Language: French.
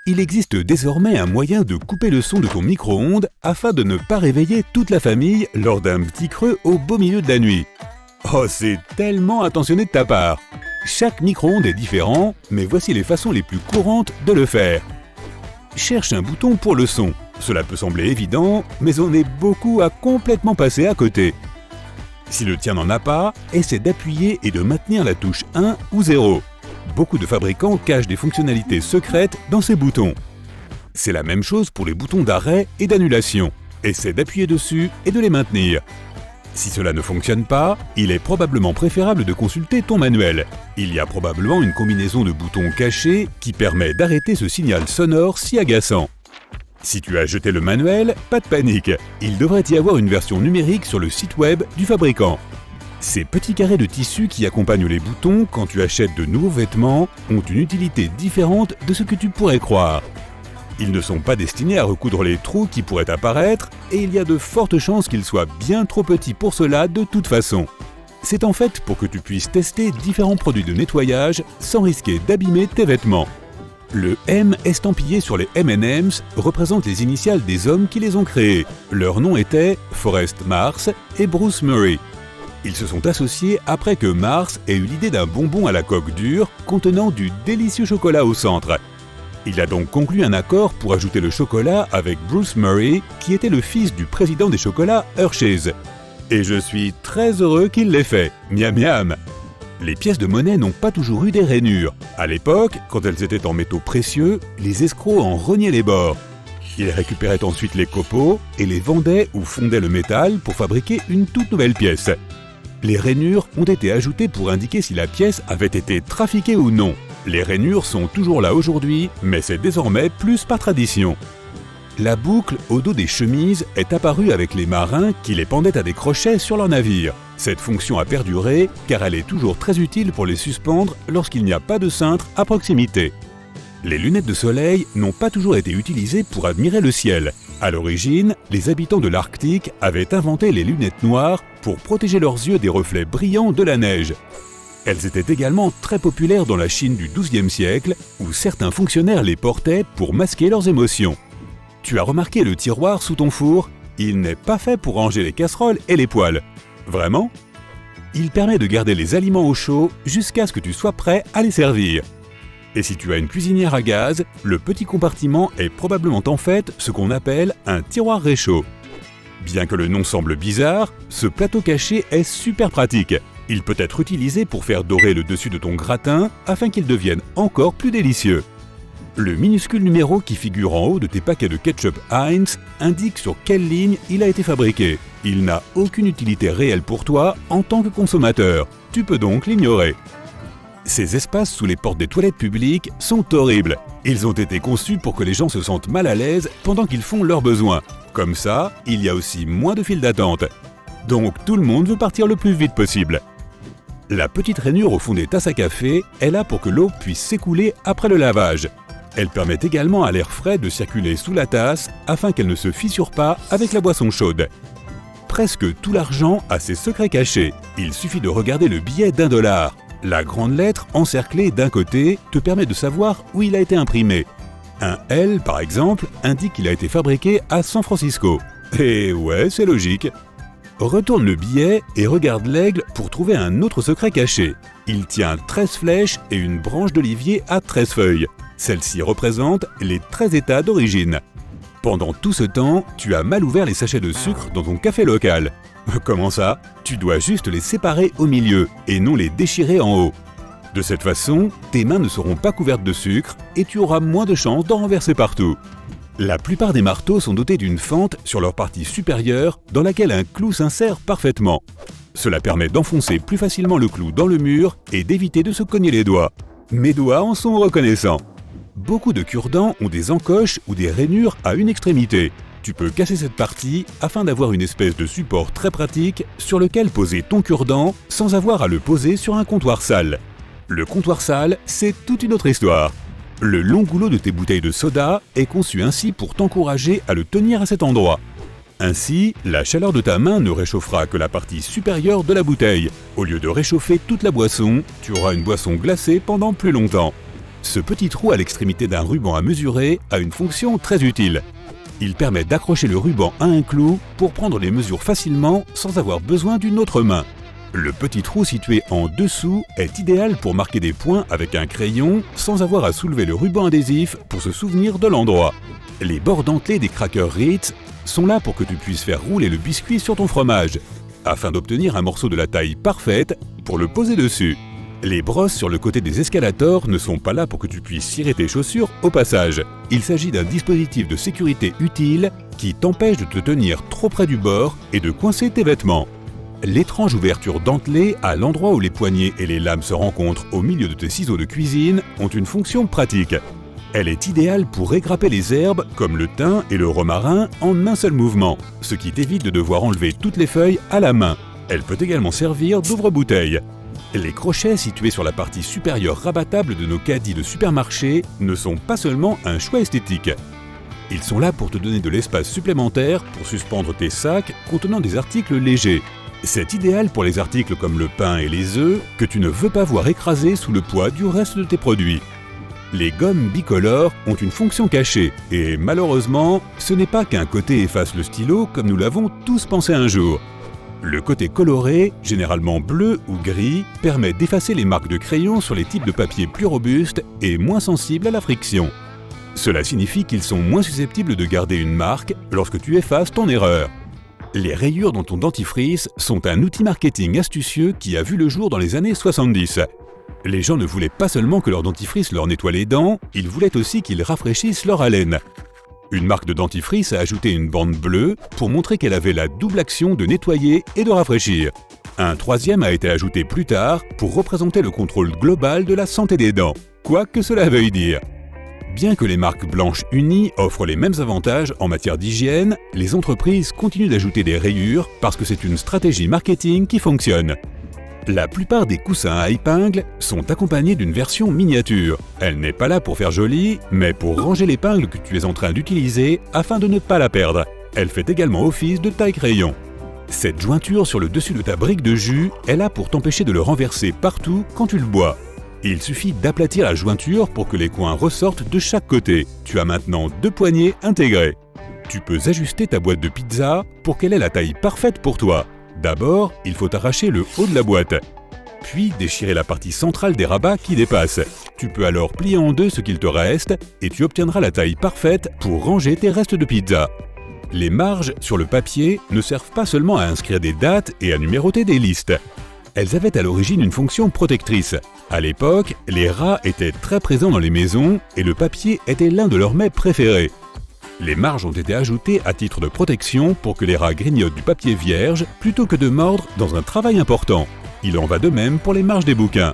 Il existe désormais un moyen de couper le son de ton micro-ondes afin de ne pas réveiller toute la famille lors d'un petit creux au beau milieu de la nuit. Oh, c'est tellement attentionné de ta part! Chaque micro-ondes est différent, mais voici les façons les plus courantes de le faire. Cherche un bouton pour le son. Cela peut sembler évident, mais on est beaucoup à complètement passer à côté. Si le tien n'en a pas, essaie d'appuyer et de maintenir la touche 1 ou 0. Beaucoup de fabricants cachent des fonctionnalités secrètes dans ces boutons. C'est la même chose pour les boutons d'arrêt et d'annulation. Essaie d'appuyer dessus et de les maintenir. Si cela ne fonctionne pas, il est probablement préférable de consulter ton manuel. Il y a probablement une combinaison de boutons cachés qui permet d'arrêter ce signal sonore si agaçant. Si tu as jeté le manuel, pas de panique. Il devrait y avoir une version numérique sur le site web du fabricant. Ces petits carrés de tissu qui accompagnent les boutons quand tu achètes de nouveaux vêtements ont une utilité différente de ce que tu pourrais croire. Ils ne sont pas destinés à recoudre les trous qui pourraient apparaître et il y a de fortes chances qu'ils soient bien trop petits pour cela de toute façon. C'est en fait pour que tu puisses tester différents produits de nettoyage sans risquer d'abîmer tes vêtements. Le M estampillé sur les M&M's représente les initiales des hommes qui les ont créés. Leurs noms étaient Forrest Mars et Bruce Murray. Ils se sont associés après que Mars ait eu l'idée d'un bonbon à la coque dure contenant du délicieux chocolat au centre. Il a donc conclu un accord pour ajouter le chocolat avec Bruce Murray, qui était le fils du président des chocolats Hershey's. Et je suis très heureux qu'il l'ait fait. Miam miam! Les pièces de monnaie n'ont pas toujours eu des rainures. À l'époque, quand elles étaient en métaux précieux, les escrocs en rognaient les bords. Ils récupéraient ensuite les copeaux et les vendaient ou fondaient le métal pour fabriquer une toute nouvelle pièce. Les rainures ont été ajoutées pour indiquer si la pièce avait été trafiquée ou non. Les rainures sont toujours là aujourd'hui, mais c'est désormais plus par tradition. La boucle au dos des chemises est apparue avec les marins qui les pendaient à des crochets sur leur navire. Cette fonction a perduré car elle est toujours très utile pour les suspendre lorsqu'il n'y a pas de cintre à proximité. Les lunettes de soleil n'ont pas toujours été utilisées pour admirer le ciel. À l'origine, les habitants de l'Arctique avaient inventé les lunettes noires pour protéger leurs yeux des reflets brillants de la neige. Elles étaient également très populaires dans la Chine du XIIe siècle, où certains fonctionnaires les portaient pour masquer leurs émotions. Tu as remarqué le tiroir sous ton four? Il n'est pas fait pour ranger les casseroles et les poêles. Vraiment? Il permet de garder les aliments au chaud jusqu'à ce que tu sois prêt à les servir. Et si tu as une cuisinière à gaz, le petit compartiment est probablement en fait ce qu'on appelle un tiroir réchaud. Bien que le nom semble bizarre, ce plateau caché est super pratique. Il peut être utilisé pour faire dorer le dessus de ton gratin afin qu'il devienne encore plus délicieux. Le minuscule numéro qui figure en haut de tes paquets de ketchup Heinz indique sur quelle ligne il a été fabriqué. Il n'a aucune utilité réelle pour toi en tant que consommateur. Tu peux donc l'ignorer. Ces espaces sous les portes des toilettes publiques sont horribles. Ils ont été conçus pour que les gens se sentent mal à l'aise pendant qu'ils font leurs besoins. Comme ça, il y a aussi moins de files d'attente. Donc tout le monde veut partir le plus vite possible. La petite rainure au fond des tasses à café est là pour que l'eau puisse s'écouler après le lavage. Elle permet également à l'air frais de circuler sous la tasse afin qu'elle ne se fissure pas avec la boisson chaude. Presque tout l'argent a ses secrets cachés. Il suffit de regarder le billet d'$1. La grande lettre encerclée d'un côté te permet de savoir où il a été imprimé. Un L, par exemple, indique qu'il a été fabriqué à San Francisco. Et ouais, c'est logique. Retourne le billet et regarde l'aigle pour trouver un autre secret caché. Il tient 13 flèches et une branche d'olivier à 13 feuilles. Celle-ci représente les 13 états d'origine. Pendant tout ce temps, tu as mal ouvert les sachets de sucre dans ton café local. Comment ça? Tu dois juste les séparer au milieu et non les déchirer en haut. De cette façon, tes mains ne seront pas couvertes de sucre et tu auras moins de chances d'en renverser partout. La plupart des marteaux sont dotés d'une fente sur leur partie supérieure dans laquelle un clou s'insère parfaitement. Cela permet d'enfoncer plus facilement le clou dans le mur et d'éviter de se cogner les doigts. Mes doigts en sont reconnaissants. Beaucoup de cure-dents ont des encoches ou des rainures à une extrémité. Tu peux casser cette partie afin d'avoir une espèce de support très pratique sur lequel poser ton cure-dent sans avoir à le poser sur un comptoir sale. Le comptoir sale, c'est toute une autre histoire. Le long goulot de tes bouteilles de soda est conçu ainsi pour t'encourager à le tenir à cet endroit. Ainsi, la chaleur de ta main ne réchauffera que la partie supérieure de la bouteille. Au lieu de réchauffer toute la boisson, tu auras une boisson glacée pendant plus longtemps. Ce petit trou à l'extrémité d'un ruban à mesurer a une fonction très utile. Il permet d'accrocher le ruban à un clou pour prendre les mesures facilement sans avoir besoin d'une autre main. Le petit trou situé en dessous est idéal pour marquer des points avec un crayon sans avoir à soulever le ruban adhésif pour se souvenir de l'endroit. Les bords dentelés des crackers Ritz sont là pour que tu puisses faire rouler le biscuit sur ton fromage, afin d'obtenir un morceau de la taille parfaite pour le poser dessus. Les brosses sur le côté des escalators ne sont pas là pour que tu puisses cirer tes chaussures au passage. Il s'agit d'un dispositif de sécurité utile qui t'empêche de te tenir trop près du bord et de coincer tes vêtements. L'étrange ouverture dentelée à l'endroit où les poignées et les lames se rencontrent au milieu de tes ciseaux de cuisine ont une fonction pratique. Elle est idéale pour égrapper les herbes comme le thym et le romarin en un seul mouvement, ce qui t'évite de devoir enlever toutes les feuilles à la main. Elle peut également servir d'ouvre-bouteille. Les crochets situés sur la partie supérieure rabattable de nos caddies de supermarché ne sont pas seulement un choix esthétique. Ils sont là pour te donner de l'espace supplémentaire pour suspendre tes sacs contenant des articles légers. C'est idéal pour les articles comme le pain et les œufs que tu ne veux pas voir écrasés sous le poids du reste de tes produits. Les gommes bicolores ont une fonction cachée et malheureusement, ce n'est pas qu'un côté efface le stylo comme nous l'avons tous pensé un jour. Le côté coloré, généralement bleu ou gris, permet d'effacer les marques de crayon sur les types de papier plus robustes et moins sensibles à la friction. Cela signifie qu'ils sont moins susceptibles de garder une marque lorsque tu effaces ton erreur. Les rayures dans ton dentifrice sont un outil marketing astucieux qui a vu le jour dans les années 70. Les gens ne voulaient pas seulement que leur dentifrice leur nettoie les dents, ils voulaient aussi qu'ils rafraîchissent leur haleine. Une marque de dentifrice a ajouté une bande bleue pour montrer qu'elle avait la double action de nettoyer et de rafraîchir. Un troisième a été ajouté plus tard pour représenter le contrôle global de la santé des dents, quoi que cela veuille dire. Bien que les marques blanches unies offrent les mêmes avantages en matière d'hygiène, les entreprises continuent d'ajouter des rayures parce que c'est une stratégie marketing qui fonctionne. La plupart des coussins à épingles sont accompagnés d'une version miniature. Elle n'est pas là pour faire joli, mais pour ranger l'épingle que tu es en train d'utiliser afin de ne pas la perdre. Elle fait également office de taille-crayon. Cette jointure sur le dessus de ta brique de jus est là pour t'empêcher de le renverser partout quand tu le bois. Il suffit d'aplatir la jointure pour que les coins ressortent de chaque côté. Tu as maintenant 2 poignées intégrées. Tu peux ajuster ta boîte de pizza pour qu'elle ait la taille parfaite pour toi. D'abord, il faut arracher le haut de la boîte, puis déchirer la partie centrale des rabats qui dépassent. Tu peux alors plier en deux ce qu'il te reste et tu obtiendras la taille parfaite pour ranger tes restes de pizza. Les marges sur le papier ne servent pas seulement à inscrire des dates et à numéroter des listes. Elles avaient à l'origine une fonction protectrice. À l'époque, les rats étaient très présents dans les maisons et le papier était l'un de leurs mets préférés. Les marges ont été ajoutées à titre de protection pour que les rats grignotent du papier vierge plutôt que de mordre dans un travail important. Il en va de même pour les marges des bouquins.